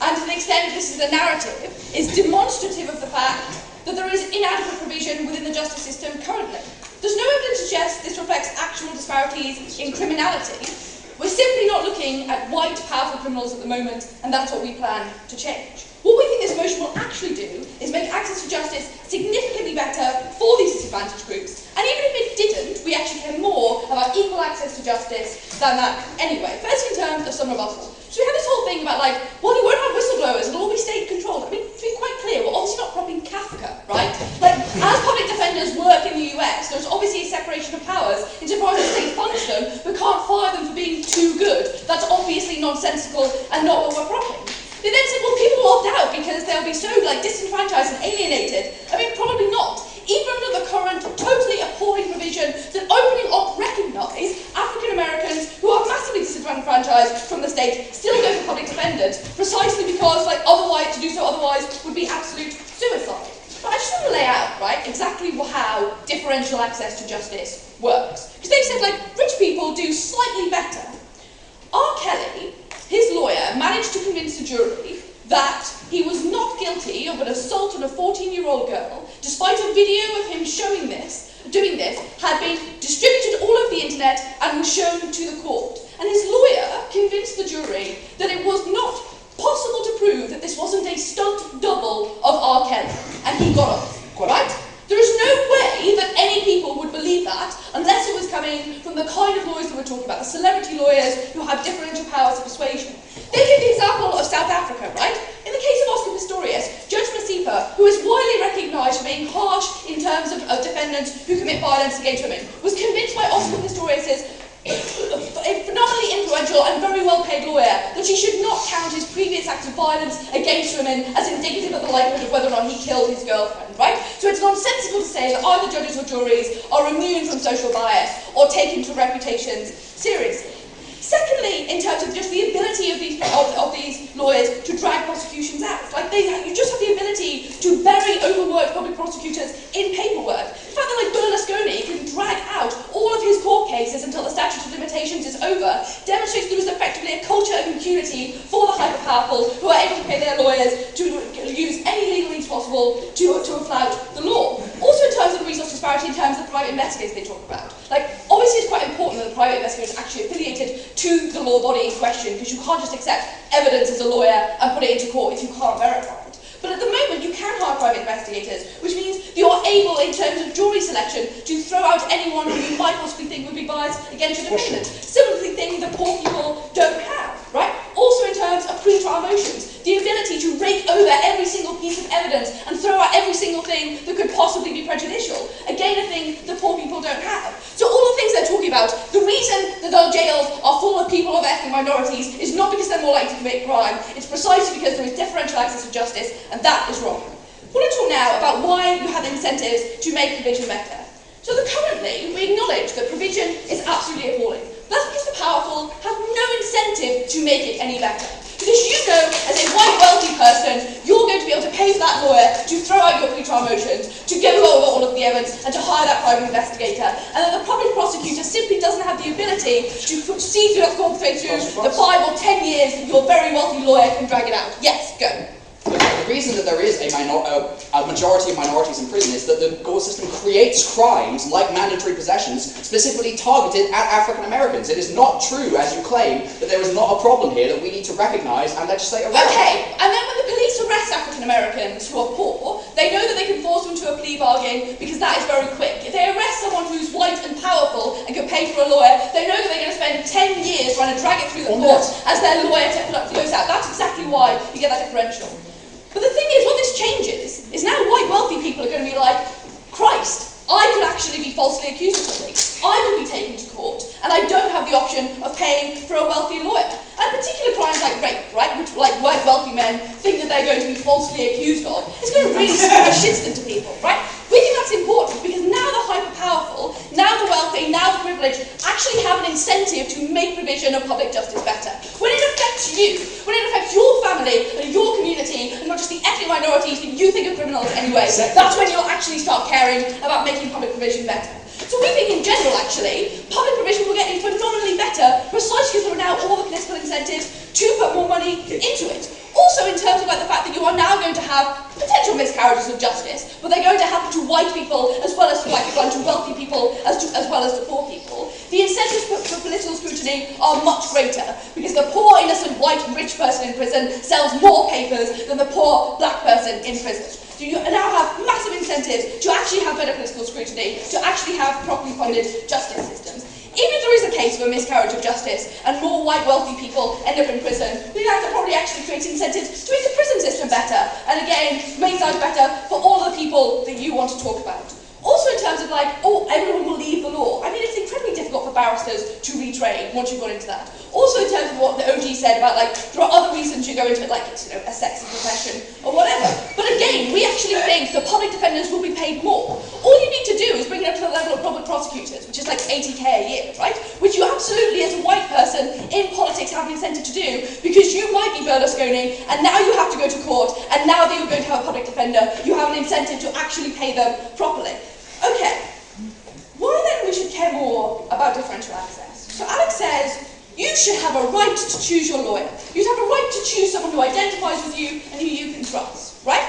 [SPEAKER 8] and to the extent this is a narrative, is demonstrative of the fact that there is inadequate provision within the justice system currently. There's no evidence to suggest this reflects actual disparities in criminality. We're simply not looking at white, powerful criminals at the moment, and that's what we plan to change. What we think this motion will actually do is make access to justice significantly better for these disadvantaged groups. And even if it didn't, we actually care more about equal access to justice than that anyway. First, in terms of some rebuttal. So we have this whole thing about like, well, you won't have whistleblowers, it'll all be state controlled. I mean, to be quite clear, we're obviously not propping Kafka, right? Like, as public defenders work in the US, there's obviously a separation of powers insofar as the state funds them, but can't fire them for being too good. That's obviously nonsensical and not what we're propping. They then said, well, people will opt out because they'll be so disenfranchised and alienated. I mean, probably not. Even under the current totally appalling provision that opening up recognise African Americans who are massively disenfranchised from the state still go for public defenders, precisely because otherwise to do so otherwise would be absolute suicide. But I just want to lay out, right, exactly how differential access to justice works. Because they said, rich people do slightly better. R. Kelly, his lawyer, managed to convince the jury that he was not guilty of an assault on a 14-year-old girl, despite a video of him doing this, had been distributed all over the internet and was shown to the court. And his lawyer convinced the jury that it was not possible to prove that this wasn't a stunt double of R. Kelly, and he got off, right? There is no way that any people would believe that unless it was coming from the kind of lawyers that we're talking about, the celebrity lawyers who have differential powers of persuasion. They give the example of South Africa, right? In the case of Oscar Pistorius, Judge Masipa, who is widely recognised for being harsh in terms of defendants who commit violence against women, was convinced by Oscar Pistorius's paid lawyer that she should not count his previous acts of violence against women as indicative of the likelihood of whether or not he killed his girlfriend, right? So it's nonsensical to say that either judges or juries are immune from social bias or take into reputations seriously. Secondly, in terms of just the ability of these lawyers to drag prosecutions out, like you just have the ability to very overwork public prosecutors in paperwork. The fact that like Berlusconi can drag out all of his court cases until the statute of limitations is over demonstrates there is effectively a culture of impunity for the hyper-powerful who are able to pay their lawyers to use any legal means possible to flout the law. Also in terms of the resource disparity, in terms of the private investigators they talk about. Like, obviously it's quite important that the private investigator is actually affiliated to the law body in question, because you can't just accept evidence as a lawyer and put it into court if you can't verify it. But at the moment, you can hire private investigators, which means you're able, in terms of jury selection, to throw out anyone who you might possibly think would be biased against your defendant. Similarly, things that poor people don't have, right? Also in terms of pre-trial motions, the ability to rake over every single piece of evidence and throw out every single thing that could possibly be prejudicial. Again, a thing that poor people don't have. So all the things they're talking about, the reason that our jails are full of people of ethnic minorities is not because they're more likely to commit crime, it's precisely because there is differential access to justice, and that is wrong. I want to talk now about why you have incentives to make provision better. So that currently, we acknowledge that provision is absolutely appalling. That's because the powerful have no incentive to make it any better. Because you know, as a white wealthy person, you're going to be able to pay for that lawyer to throw out your pre-trial motions, to go over all of the evidence, and to hire that private investigator. And then the public prosecutor simply doesn't have the ability to see through that court through the 5 or 10 years that your very wealthy lawyer can drag it out. Yes, go.
[SPEAKER 7] The reason that there is a majority of minorities in prison is that the court system creates crimes like mandatory possessions specifically targeted at African Americans. It is not true, as you claim, that there is not a problem here that we need to recognise and legislate around.
[SPEAKER 8] Okay, and then when the police arrest African Americans who are poor, they know that they can force them to a plea bargain because that is very quick. If they arrest someone who's white and powerful and can pay for a lawyer, they know that they're going to spend 10 years trying to drag it through the court as their lawyer goes out. That's exactly why you get that differential. But the thing is, what this changes is now white wealthy people are going to be like, Christ, I could actually be falsely accused of something. I could be taken to court, and I don't have the option of paying for a wealthy lawyer. And particular crimes like rape, right, which like white wealthy men think that they're going to be falsely accused of, it's going to really scare the shits into people, right? We think that's important because now the hyper-powerful, now the wealthy, now the privileged actually have an incentive to make provision of public justice better. When it affects you, when it affects your family and your community, and not just the ethnic minorities that you think are criminals anyway, that's when you'll actually start caring about making public provision better. So we think in general, actually, public provision will get phenomenally better precisely because there are now all the political incentives to put more money into it. Also in terms of like the fact that you are now going to have potential miscarriages of justice, but they're going to happen to white people as well as to white people and to wealthy people as well as to poor people. The incentives for political scrutiny are much greater because the poor, innocent, white, rich person in prison sells more papers than the poor black person in prison. So you now have massive incentives to actually have better political scrutiny, to actually have properly funded justice systems. Even if there is a case of a miscarriage of justice and more white wealthy people end up in prison, we have to probably actually create incentives to make the prison system better, and again, make life better for all of the people that you want to talk about. Also in terms of like, oh, everyone will leave the law. I mean, it's incredibly difficult for barristers to retrain once you've gone into that. Also in terms of what the OG said about like, there are other reasons you go into it, like it's, you know, a sexy profession or whatever. But again, we actually think the public defenders will be paid more. All you need to do is bring it up to the level of public prosecutors, which is like 80k a year, right? Which you absolutely, as a white person in politics, have an incentive to do because you might be Berlusconi and now you have to go to court, and now that you're going to have a public defender, you have an incentive to actually pay them properly. Okay, why then we should care more about differential access? So Alex says, you should have a right to choose your lawyer. You should have a right to choose someone who identifies with you and who you can trust, right?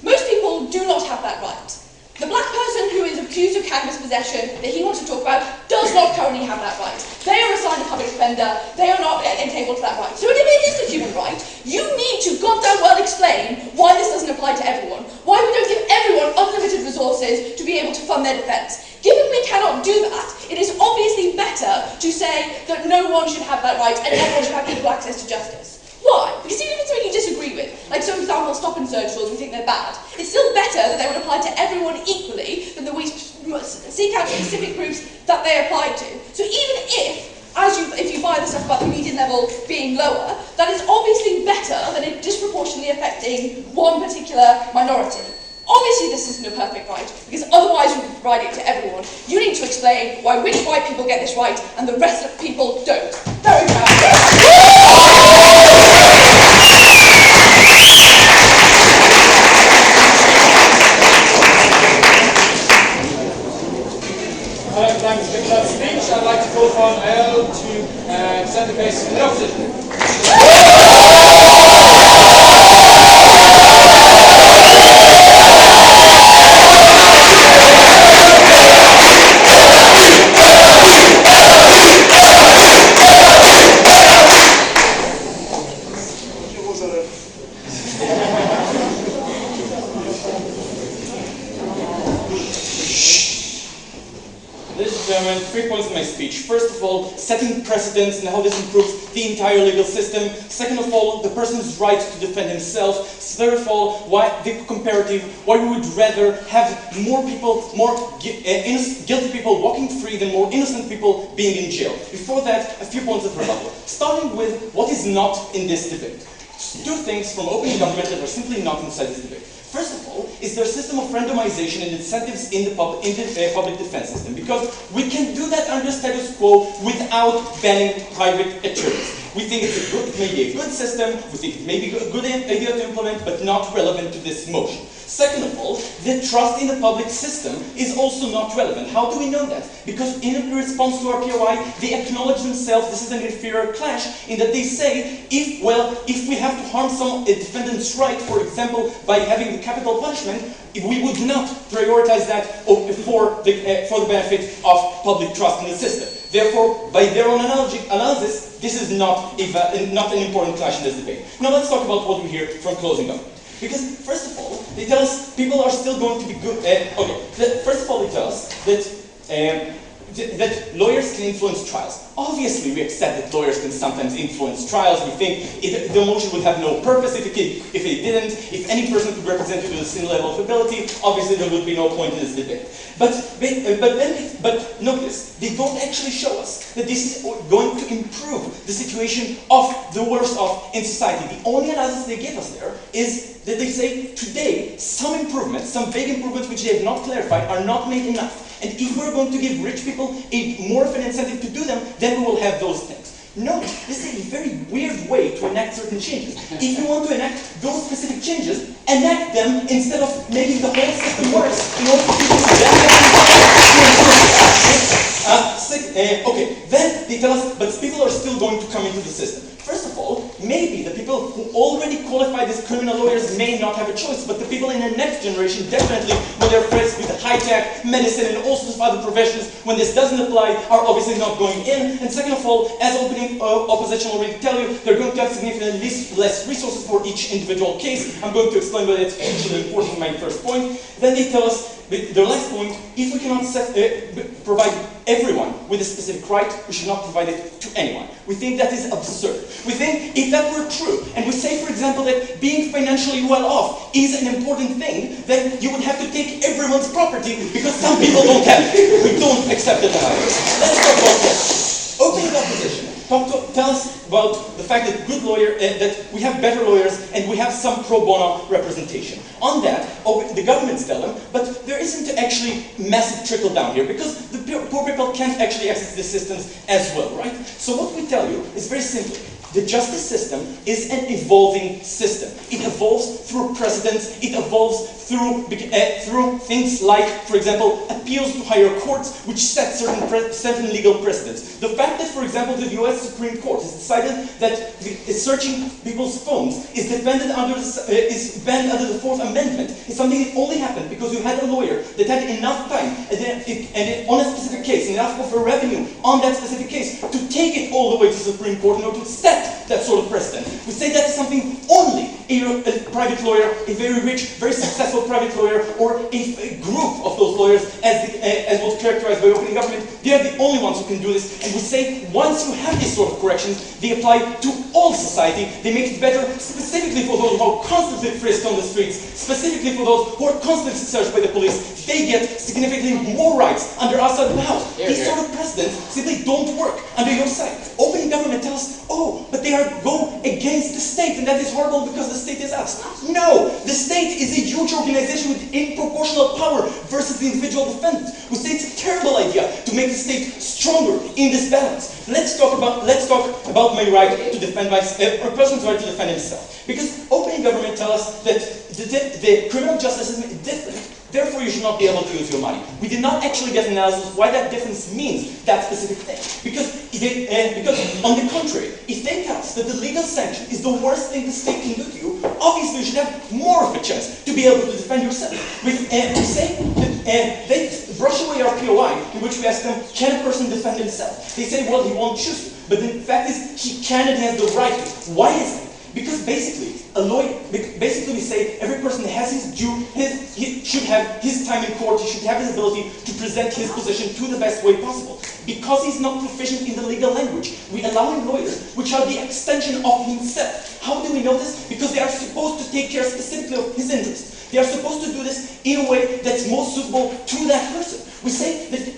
[SPEAKER 8] Most people do not have that right. The black person who is accused of cannabis possession that he wants to talk about does not currently have that right. They are assigned a public defender, they are not entitled to that right. So if it is a human right, you need to goddamn well explain why this doesn't apply to everyone. Why we don't give everyone unlimited resources to be able to fund their defence. Given we cannot do that, it is obviously better to say that no one should have that right and everyone should have equal access to justice. Why? Because even if it's something you disagree with, like so for example stop and search laws, we think they're bad, it's still better that they would apply to everyone equally than that we seek out specific groups that they apply to. So even if you buy the stuff about the median level being lower, that is obviously better than it disproportionately affecting one particular minority. Obviously this isn't a perfect right, because otherwise we would provide it to everyone. You need to explain why which white people get this right and the rest of people don't. Very proud.
[SPEAKER 5] Thanks for that speech. I'd like to call upon Al to present the case in the opposition.
[SPEAKER 4] Chairman, 3 points in my speech. First of all, setting precedents and how this improves the entire legal system. Second of all, the person's right to defend himself. Third of all, why the comparative, why we would rather have more people, guilty people walking free than more innocent people being in jail. Before that, a few points of rebuttal. Starting with what is not in this debate. Two things from opening government that are simply not inside this debate. First of all, is there a system of randomization and incentives in the public defense system? Because we can do that under status quo without banning private attorneys. We think it may be a good system, we think it may be a good idea to implement, but not relevant to this motion. Second of all, the trust in the public system is also not relevant. How do we know that? Because in response to our POI, they acknowledge themselves this is an inferior clash in that they say, if we have to harm some defendant's right, for example, by having the capital punishment, we would not prioritize that for the benefit of public trust in the system. Therefore, by their own analysis, this is not an important clash in this debate. Now let's talk about what we hear from closing government. Because, first of all, they tell us people are still going to be good. First of all, they tell us that lawyers can influence trials. Obviously, we accept that lawyers can sometimes influence trials. We think the motion would have no purpose if it didn't. If any person could represent you to the same level of ability, obviously there would be no point in this debate. But notice, they don't actually show us that this is going to improve the situation of the worst off in society. The only analysis they give us there is that they say today some improvements, some big improvements which they have not clarified, are not made enough. And if we're going to give rich people more of an incentive to do them, then we will have those things. No, this is a very weird way to enact certain changes. If you want to enact those specific changes, enact them instead of making the whole system worse in order for people to okay, then they tell us, but people are still going to come into the system. First of all, maybe the people who already qualified as criminal lawyers may not have a choice, but the people in the next generation definitely, when they're faced with high-tech, medicine, and all sorts of other professions, when this doesn't apply, are obviously not going in. And second of all, as opening opposition already tell you, they're going to have significantly less resources for each individual case. I'm going to explain why that's actually important in my first point. Then they tell us, their last point, if we cannot provide everyone with a specific right, we should not provide it to anyone. We think that is absurd. We think if that were true, and we say, for example, that being financially well off is an important thing, then you would have to take everyone's property because some people don't have it. We don't accept it either. Let's talk about this. Opening opposition. Tell us about the fact that that we have better lawyers and we have some pro bono representation. On that, the governments tell them, but there isn't actually massive trickle down here because the poor people can't actually access the systems as well, right? So what we tell you is very simple. The justice system is an evolving system. It evolves through precedents. It evolves through things like, for example, appeals to higher courts, which set certain legal precedents. The fact that, for example, the U.S. Supreme Court has decided that searching people's phones is banned under the Fourth Amendment is something that only happened because you had a lawyer that had enough time on a specific case, and enough of a revenue on that specific case to take it all the way to the Supreme Court in order to set that sort of precedent. We say that is something only a private lawyer, a very rich, very successful private lawyer, or a group of those lawyers, as was characterized by opening government, they are the only ones who can do this. And we say, once you have these sort of corrections, they apply to all society. They make it better specifically for those who are constantly frisked on the streets, specifically for those who are constantly searched by the police. They get significantly more rights under our side of the house. These sort of precedents simply don't work under your side. Opening government tells us, oh, but they go against the state, and that is horrible because the state is us. No, the state is a huge organization with disproportional power versus the individual defendant. We say it's a terrible idea to make the state stronger in this balance. Let's talk about my right to defend a person's right to defend himself. Because opening government tells us that the criminal justice system is different. Therefore, you should not be able to use your money. We did not actually get an analysis why that difference means that specific thing. Because on the contrary, if they tell us that the legal sanction is the worst thing the state can do to you, obviously you should have more of a chance to be able to defend yourself. We say that they brush away our POI, in which we ask them, can a person defend himself? They say, well, he won't choose to. But the fact is, he can and has the right to. Why is that? Because basically, we say every person has his due, he should have his time in court, he should have his ability to present his position to the best way possible. Because he's not proficient in the legal language, we allow him lawyers which are the extension of himself. How do we know this? Because they are supposed to take care specifically of his interests. They are supposed to do this in a way that's most suitable to that person. We say that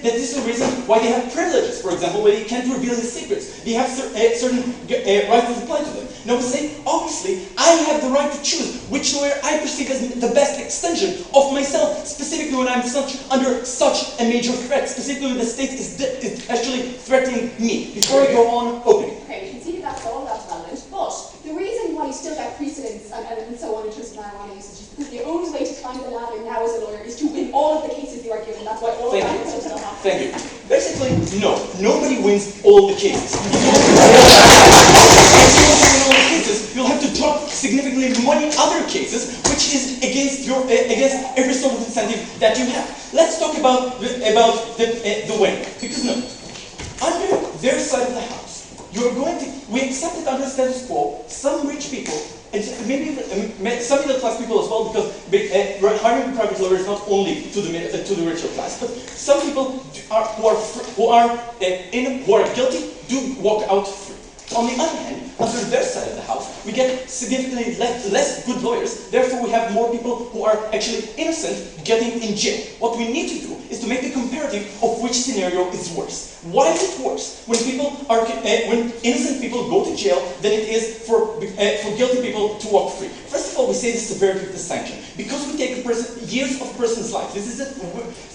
[SPEAKER 4] this is the reason why they have privileges, for example, where they can't reveal his secrets. They have certain rights that apply to them. Now we say, obviously, I have the right to choose which lawyer I perceive as the best extension of myself, specifically when I'm under such a major threat, specifically when the state is actually threatening me. Before I go on, opening.
[SPEAKER 6] Okay, we can see that that's all that's valid, but the reason why you still get precedents and so on in terms of marijuana usage is because the only way to climb the ladder now as a lawyer is to win all of the cases you are given. That's why all of that is still happening.
[SPEAKER 4] Thank you. Basically, no. Nobody wins all the cases. You'll have to drop significantly many other cases, which is against every sort of incentive that you have. Let's talk about the win. Because no, under their side of the house, we accept it under status quo, some rich people, and maybe some middle class people as well, because hiring a private lawyer is not only to the richer class, but some people who are guilty do walk out free. On the other hand, under their side of the house, we get significantly less good lawyers. Therefore, we have more people who are actually innocent getting in jail. What we need to do is to make the comparative of which scenario is worse. Why is it worse when when innocent people go to jail than it is for guilty people to walk free? First of all, we say the severity of the sanction. Because we take years of a person's life, this is the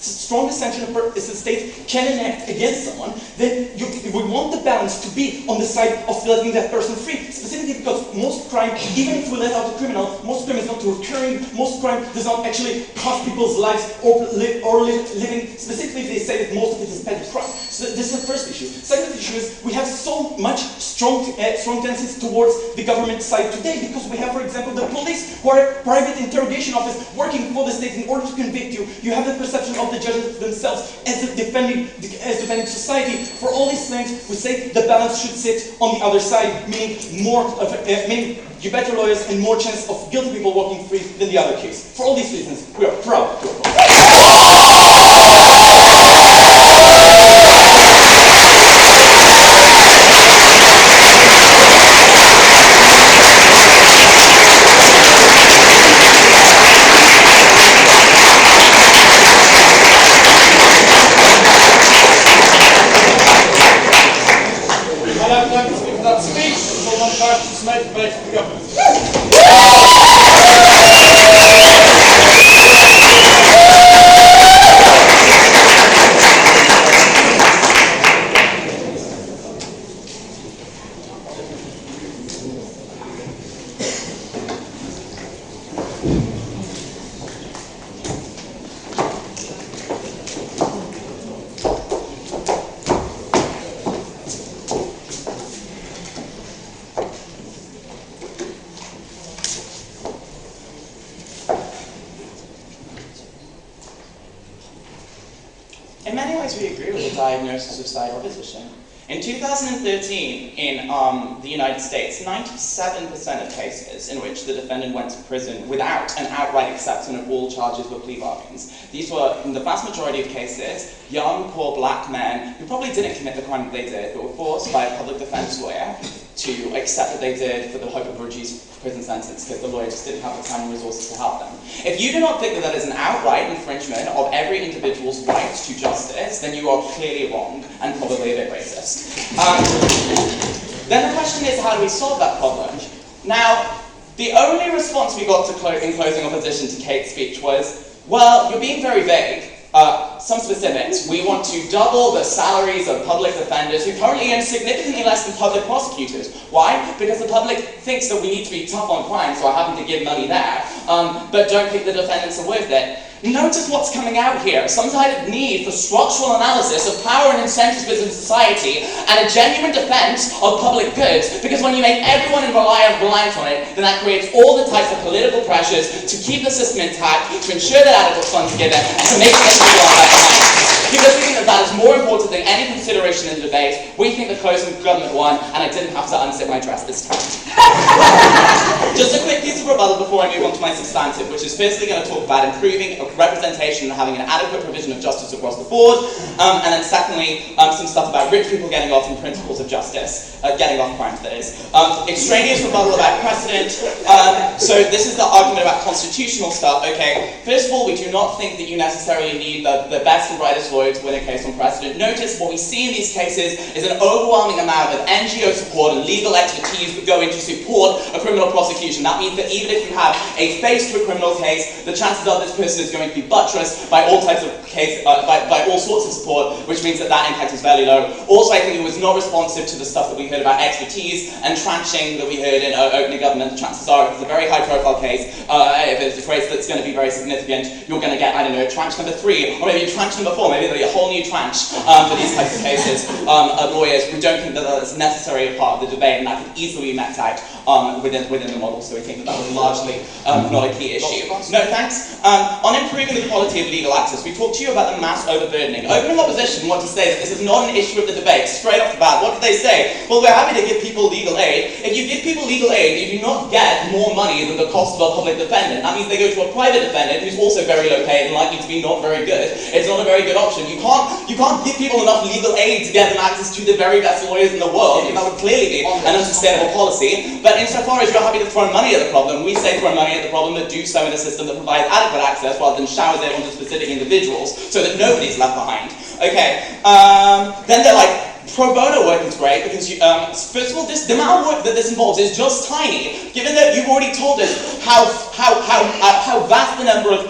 [SPEAKER 4] strongest sanction a state can enact against someone, then we want the balance to be on the side of letting that person free. Specifically because most crime, even if we let out a criminal, most crime is not recurring, most crime does not actually cost people's lives or living. Specifically, they say that most of it is petty crime. So this is the first issue. Second issue is we have so much strong tendencies towards the government side today because we have, for example, the police who are a private interrogation office working for the state in order to convict you. You have the perception of the judges themselves as defending society. For all these things, we say the balance should sit on the other side, meaning you better lawyers and more chance of guilty people walking free than the other case. For all these reasons, we are proud to oppose.
[SPEAKER 5] That speech was on practice made to make the government.
[SPEAKER 3] In many ways, we agree with the diagnosis of side opposition. In 2013, in the United States, 97% of cases in which the defendant went to prison without an outright acceptance of all charges were plea bargains. These were, in the vast majority of cases, young, poor black men who probably didn't commit the crime that they did, but were forced by a public defense lawyer to accept that they did for the hope of a reduced prison sentence because the lawyer just didn't have the time and resources to help them. If you do not think that that is an outright infringement of every individual's right to justice, then you are clearly wrong and probably a bit racist. Then the question is, how do we solve that problem? Now, the only response we got in closing opposition to Kate's speech was, well, you're being very vague. Some specifics. We want to double the salaries of public defenders who currently earn significantly less than public prosecutors. Why? Because the public thinks that we need to be tough on crime, so are having to give money there, but don't think the defendants are worth it. Notice what's coming out here. Some kind of need for structural analysis of power and incentives within society and a genuine defense of public goods, because when you make everyone reliant on it, then that creates all the types of political pressures to keep the system intact, to ensure that adequate funds are given, and to make sure that people are left behind. Because we think that that is more important than any consideration in the debate. We think the closing government won, and I didn't have to unzip my dress this time. Just a quick piece of rebuttal before I move on to my substantive, which is firstly going to talk about improving representation and having an adequate provision of justice across the board, and then secondly, some stuff about rich people getting off and principles of justice, getting off crimes, that is. Extraneous rebuttal about precedent. So this is the argument about constitutional stuff. Okay, first of all, we do not think that you necessarily need the best and brightest lawyer to win a case on precedent. Notice what we see in these cases is an overwhelming amount of NGO support and legal expertise that go into support a criminal prosecution. That means that even if you have a face to a criminal case, the chances are this person is going to be buttressed by all types of by all sorts of support, which means that that impact is fairly low. Also, I think it was not responsive to the stuff that we heard about expertise and tranching that we heard in opening government. The chances are, if it's a very high-profile case, if it's a case that's going to be very significant, you're going to get, I don't know, tranche number 3, or maybe tranche number 4, maybe there'll be a whole new tranche for these types of cases of lawyers. We don't think that that is necessarily a part of the debate, and that could easily be met out within the model, so we think that that was largely not a key issue. No, thanks. On improving the quality of legal access, we talked to you about the mass overburdening. Opening opposition want to say that this is not an issue of the debate. Straight off the bat, what did they say? Well, we're happy to give people legal aid. If you give people legal aid, you do not get more money than the cost of a public defendant. That means they go to a private defendant who's also very low paid and likely to be not very good. It's not a very good option. You can't give people enough legal aid to get them access to the very best lawyers in the world. That would clearly be an unsustainable policy. But insofar as you're happy to throw money at the problem, we say throw money at the problem, but do so in a system that provides adequate access rather than showers it onto specific individuals so that nobody's left behind. Okay, then they're like, pro bono work is great because, first of all, the amount of work that this involves is just tiny. Given that you've already told us how vast the number of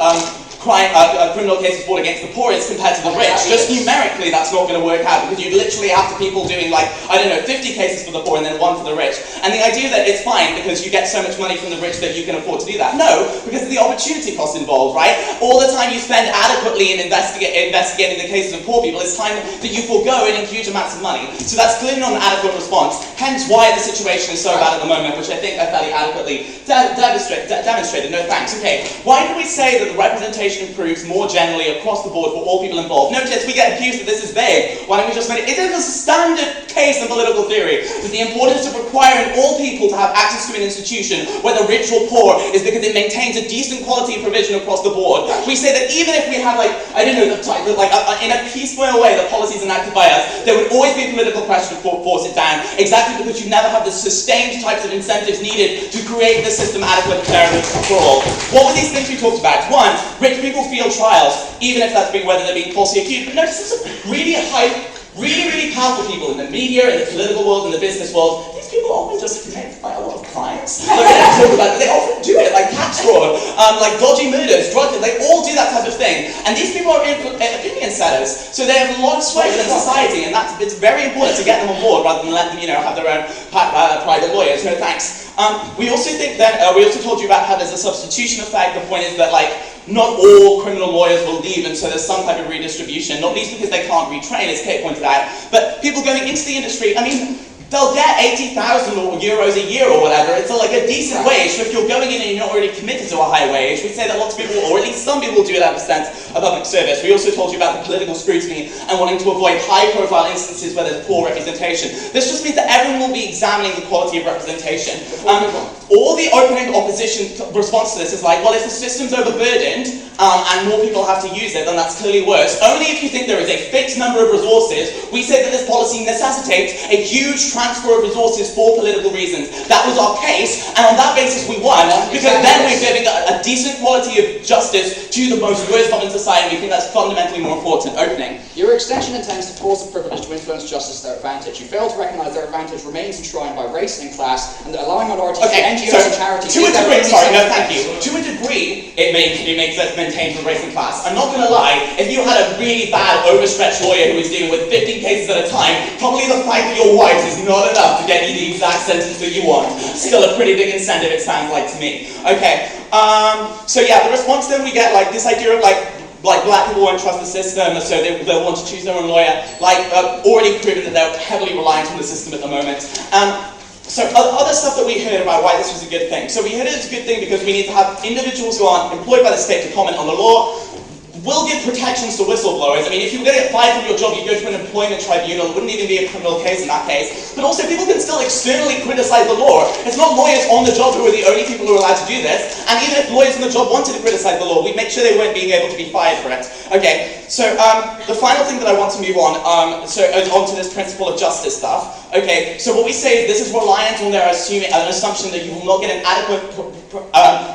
[SPEAKER 3] criminal cases brought against the poor is compared to the rich. Just numerically, that's not going to work out because you'd literally have to people doing like, I don't know, 50 cases for the poor and then 1 for the rich. And the idea that it's fine because you get so much money from the rich that you can afford to do that. No, because of the opportunity cost involved, right? All the time you spend adequately in investigating the cases of poor people is time that you forego in huge amounts of money. So that's clearly not an adequate response. Hence why the situation is so bad at the moment, which I think I fairly adequately demonstrated. No thanks. Okay, why do we say that the representation improves more generally across the board for all people involved? Notice we get accused that this is vague. Why don't we just make it? It is a standard case in political theory that the importance of requiring all people to have access to an institution, whether rich or poor, is because it maintains a decent quality of provision across the board. We say that even if we have in a piecemeal way the policies enacted by us, there would always be political pressure to force it down, exactly because you never have the sustained types of incentives needed to create the system adequate, fair, and for all. What were these things we talked about? One, rich people feel trials, even if that's whether they're being falsely accused. But notice there's some really powerful people in the media, in the political world, in the business world. These people often just commit a lot of crimes. Like, they don't talk about it, but they often do it, like tax fraud, like dodgy murders, drug deals. They all do that type of thing. And these people are opinion setters, so they have a lot of sway within society, and it's very important to get them on board rather than let them, have their own private lawyers. No thanks. We also think that we also told you about how there's a substitution effect. The point is that not all criminal lawyers will leave, and so there's some type of redistribution, not least because they can't retrain, as Kate pointed out. But people going into the industry, they'll get 80,000 euros a year or whatever. It's like a decent wage. So if you're going in and you're not already committed to a high wage, we say that lots of people, or at least some people, do it out of a sense a public service. We also told you about the political scrutiny and wanting to avoid high-profile instances where there's poor representation. This just means that everyone will be examining the quality of representation. All the opening opposition response to this is like, well, if the system's overburdened and more people have to use it, then that's clearly worse. Only if you think there is a fixed number of resources. We said that this policy necessitates a huge transfer of resources for political reasons. That was our case, and on that basis we won, because then we're giving a decent quality of justice to the most worst of in society. We think that's fundamentally more important. Opening.
[SPEAKER 7] Your extension intends to force the privileged to influence justice to their advantage. You fail to recognise their advantage remains enshrined by race and class, and allowing minorities NGOs and charities.
[SPEAKER 3] To a degree, to a degree, it makes us maintain from race and class. I'm not going to lie, if you had a really bad, overstretched lawyer who was dealing with 15 cases at a time, probably the fact that you're white is not enough to get you the exact sentence that you want. Still a pretty big incentive, it sounds like to me. Okay, so yeah, the response then we get like this idea of like black people won't trust the system, so they'll want to choose their own lawyer. Already proven that they're heavily reliant on the system at the moment. So other stuff that we heard about why this was a good thing. So we heard it as a good thing because we need to have individuals who aren't employed by the state to comment on the law. We'll give protections to whistleblowers. I mean, if you were going to get fired from your job, you'd go to an employment tribunal. It wouldn't even be a criminal case in that case. But also, people can still externally criticize the law. It's not lawyers on the job who are the only people who are allowed to do this. And even if lawyers on the job wanted to criticize the law, we'd make sure they weren't being able to be fired for it. Okay, so the final thing that I want to move on, onto this principle of justice stuff. Okay, so what we say is this is reliant on their an assumption that you will not get an adequate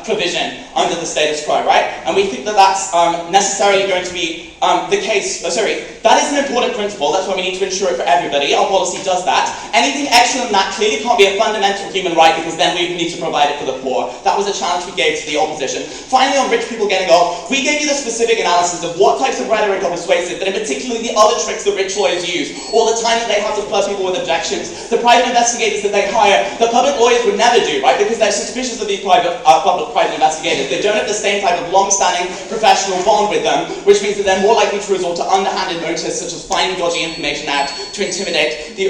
[SPEAKER 3] provision under the status quo, right? And we think that that's necessarily going to be the case. That is an important principle. That's why we need to ensure it for everybody. Our policy does that. Anything extra than that clearly can't be a fundamental human right, because then we need to provide it for the poor. That was a challenge we gave to the opposition. Finally, on rich people getting off, we gave you the specific analysis of what types of rhetoric are persuasive, but in particular the other tricks that rich lawyers use, all the time that they have to plus people with objections, the private investigators that they hire, the public lawyers would never do, right? Because they're suspicious of these private investigators. They don't have the same type of long-standing professional bond with them, which means that they're more likely to resort to underhanded motives such as finding dodgy information out to intimidate the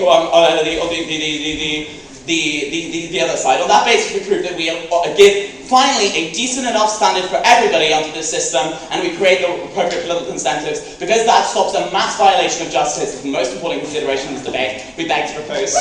[SPEAKER 3] other side. On that basis, we prove that we give finally a decent enough standard for everybody under the system, and we create the appropriate political incentives, because that stops a mass violation of justice. The most important consideration in this debate. We beg to propose.